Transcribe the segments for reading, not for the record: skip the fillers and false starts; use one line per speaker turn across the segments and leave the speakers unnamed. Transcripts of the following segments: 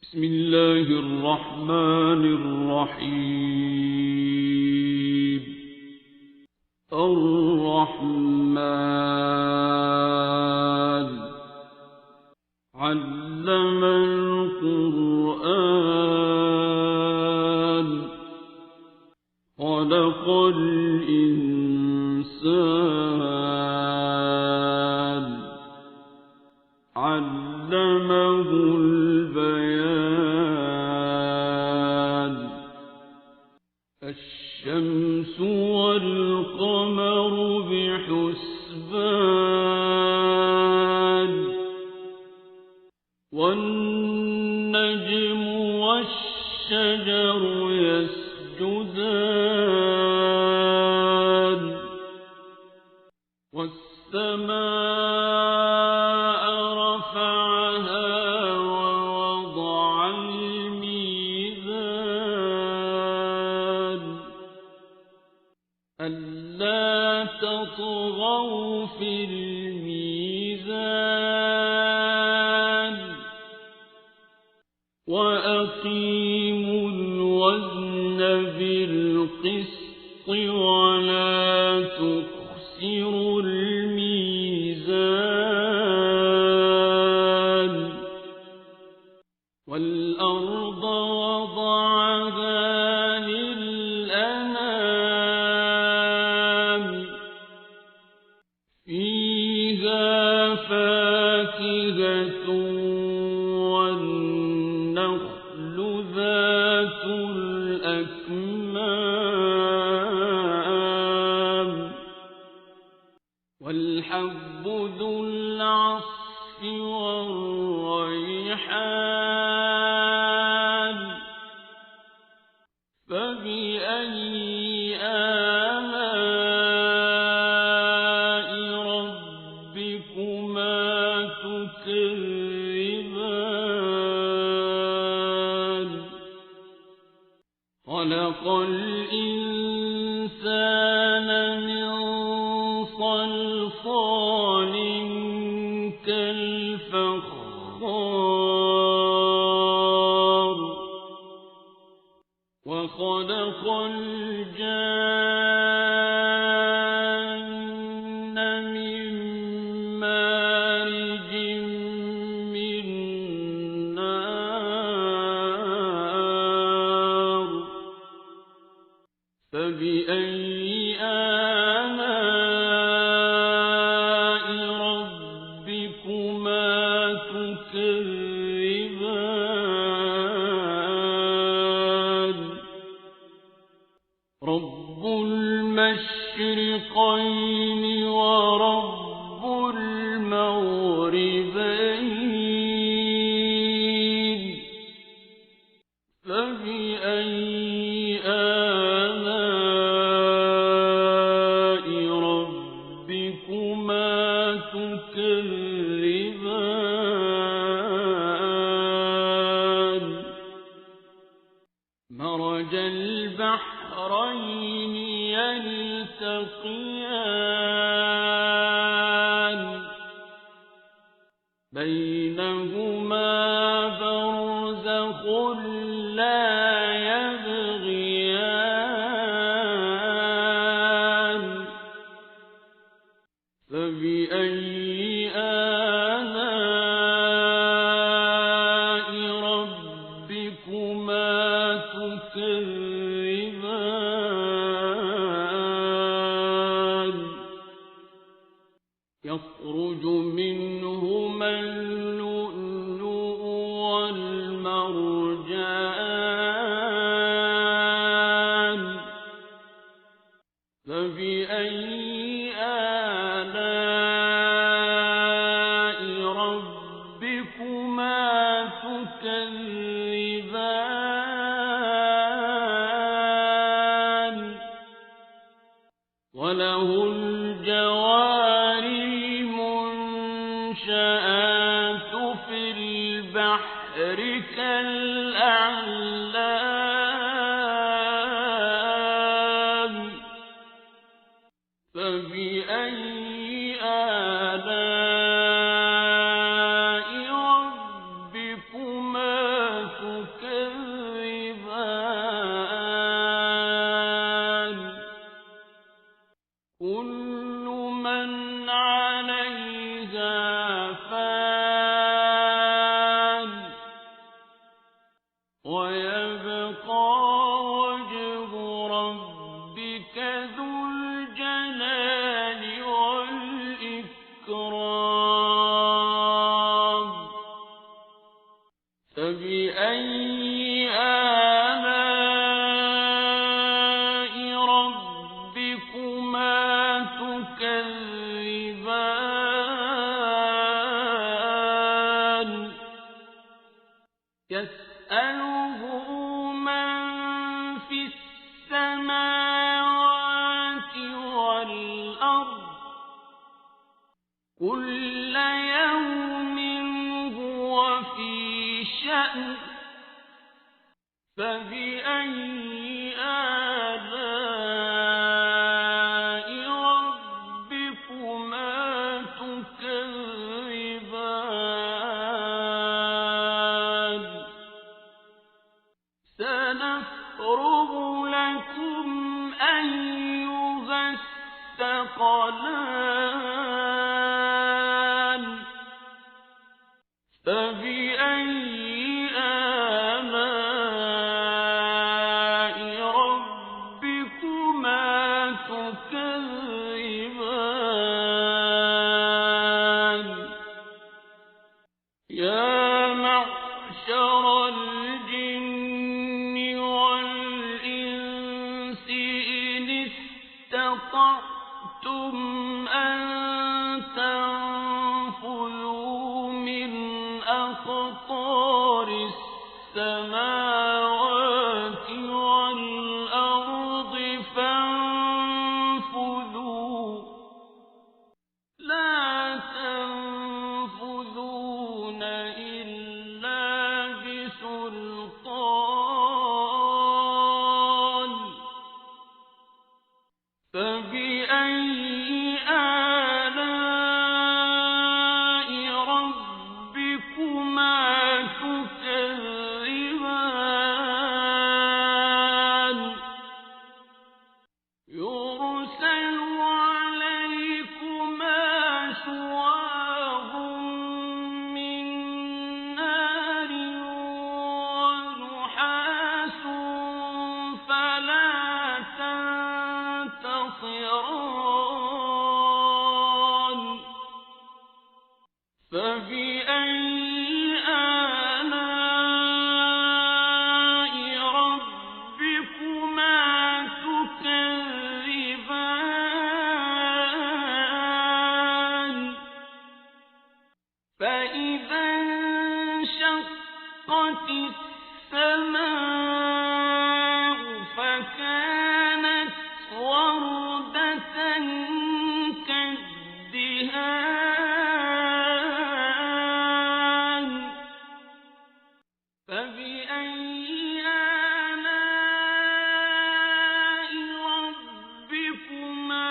بسم الله الرحمن الرحيم. الرحمن علم القرآن خلق الإنسان علمه البيان. الشمس والقمر بحسبان والنجم والشجر يسجدان والسماء رفعها ووضع الميزان ألا تطغوا في الميزان وأقيموا الوزن بالقسط ولا تخسروا الميزان. والأرض وضعها للأنام فيها فاكهة والنخل ذات الأكمام والحب ذو العصف والريحان. فبأي آلاء ربكما تكذبان. خلق الإنسان من صلصال كالفخار وخلق الجان من مارج من نار. فبأي آلاء ربكما تكذبان. رب المشرقين ورب المغربين. فبأي آلاء ربكما تكذبان. مرج البحرين يلتقيان بينهما برزخ لا يبغيان. فبأي آلاء ربكما تكذبان. يخرج منهما اللؤلؤ والمرجان. فبأي آلاء ربكما تكذبان. وله الجوار المنشآت في البحر كالأعلام. فبأي آلاء ربكما تكذبان. فبأي آلاء ربكما تكذبان يسأله من في السماوات والأرض كل يوم هو في شأن فبأي آلاء ربكما تكذبان سنفرغ لكم أيها الثقلان فبأي آلاء ربكما تكذبان يا معشر الجن والإنس إن استطعتم أن تنفذوا من أقطار السماوات والأرض فانفذوا لا تنفذون إلا بسلطان فبأي آلاء ربكما تكذبان يرسل عليكما شواظ من نار ونحاس فلا تنتصران فبأي آلاء ربكما تكذبان فإذا انشقت السماء فكانت وردة كالدهان فبأي آلاء ربكما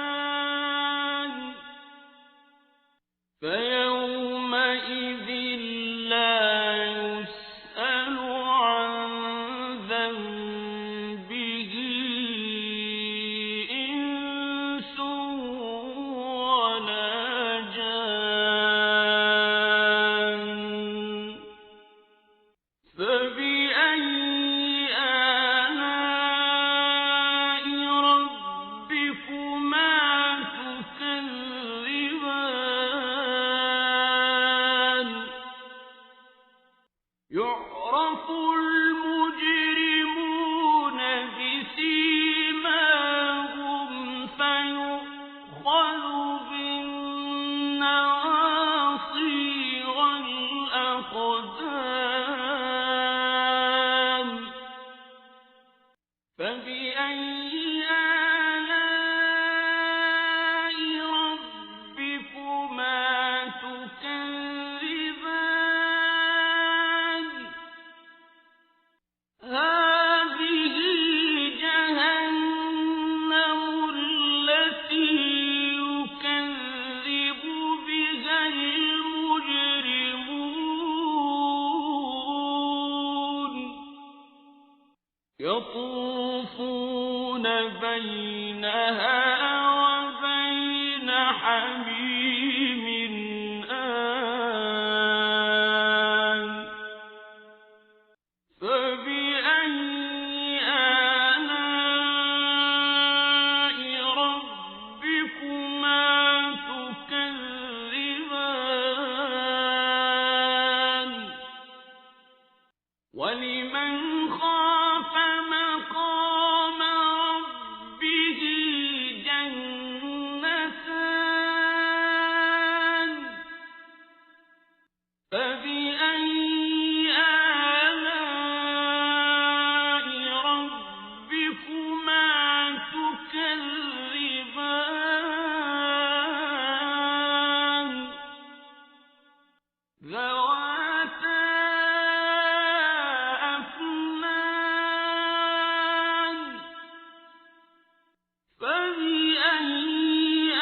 تكذبان فيومئذ لا يسأل عن ذنبه إنس ولا جان فبأي آلاء ربكما تكذبان يعرف المجرمون بسيماهم فيؤخذ بالنواصي والأقدام فبأي آلاء ربكما تكذبان هذه جهنم التي يكذب بها المجرمون يطوفون بينها وبين حميم آن فبأي آلاء ربكما تكذبان فبأي آلاء ربكما تكذبان ذواتا أفنان فبأي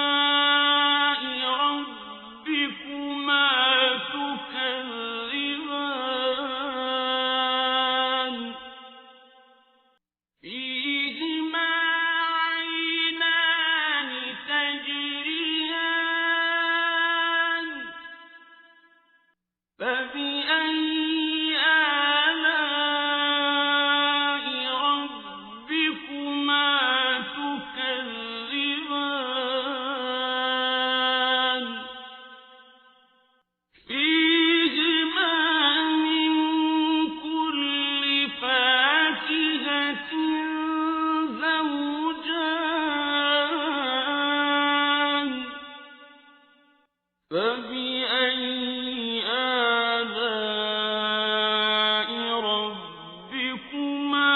آلاء ربكما تكذبان فيهما عينان تجريان فبأي آلاء ربكما تكذبان فيهما من كل فاكهة زوجان فبأي آلاء ربكما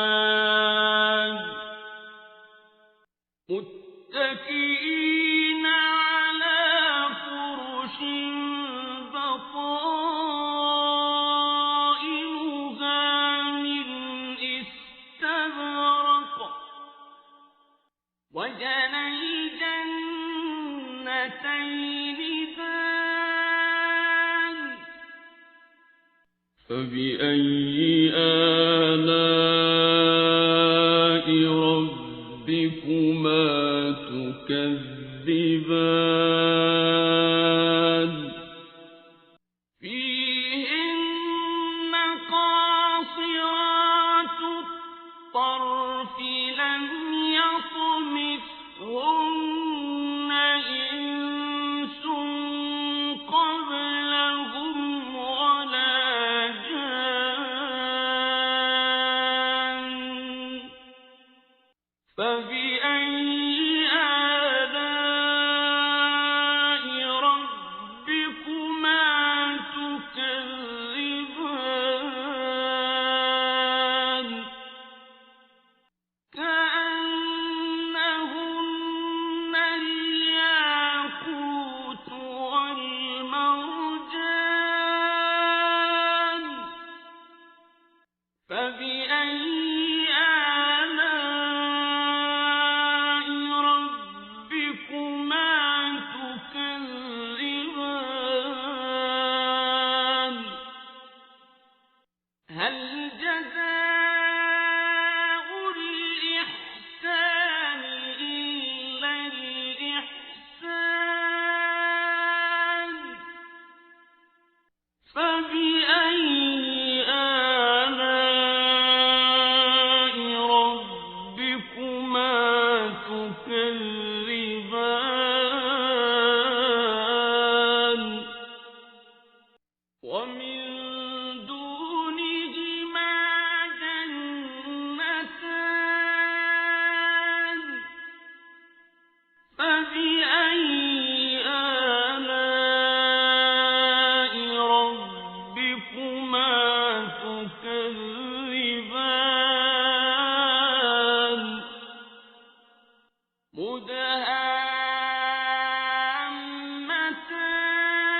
تكذبان متكئين على فرش بطائنها من استبرق وجنى الجنتين دان فبأي آلاء ربكما تكذبان فيهن قاصرات الطرف لم يطمثهن إنس قبلهم ولا جان فبأي آلاء ربكما تكذبان كأنهن الياقوت والمرجان فبأي آلاء ربكما تكذبان هل جزاء الإحسان إلا الإحسان فبأي آلاء ربكما تكذبان ومن دونهما جنتان فبأي آلاء ربكما تكذبان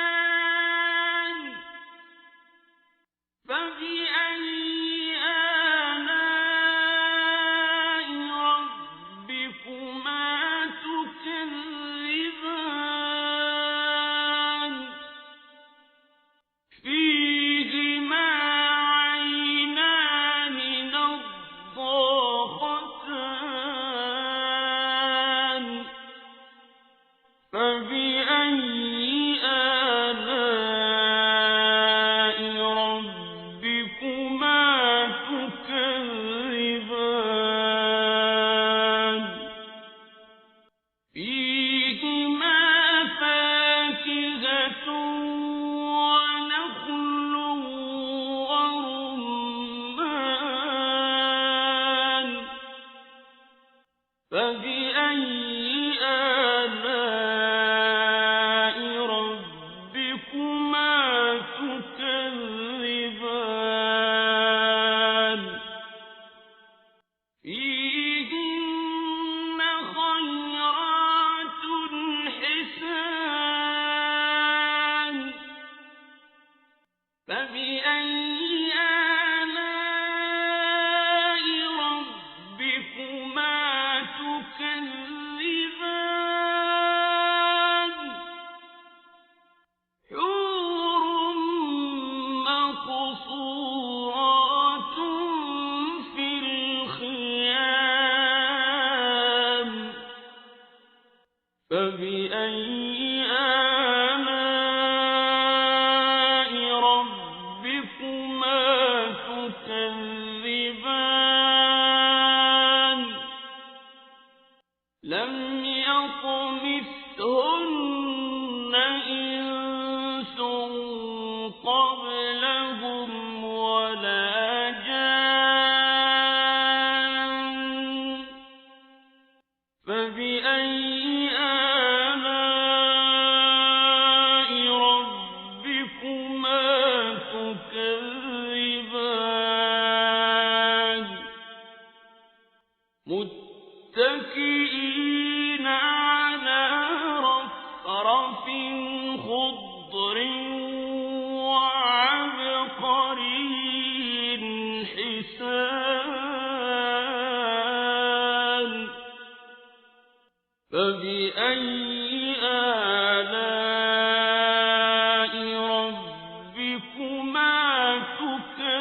مدهامتان فبأي آلاء ربكما تكذبان فيهما عينان نضاختان فبأي آلاء ربكما تكذبان لم يطمثهن إنس قبلهم ولا جان فبأي آلاء ربكما تكذبان متكئين على رفرف خضر وعبقري حسان فبأي آلاء ربكما تكذبان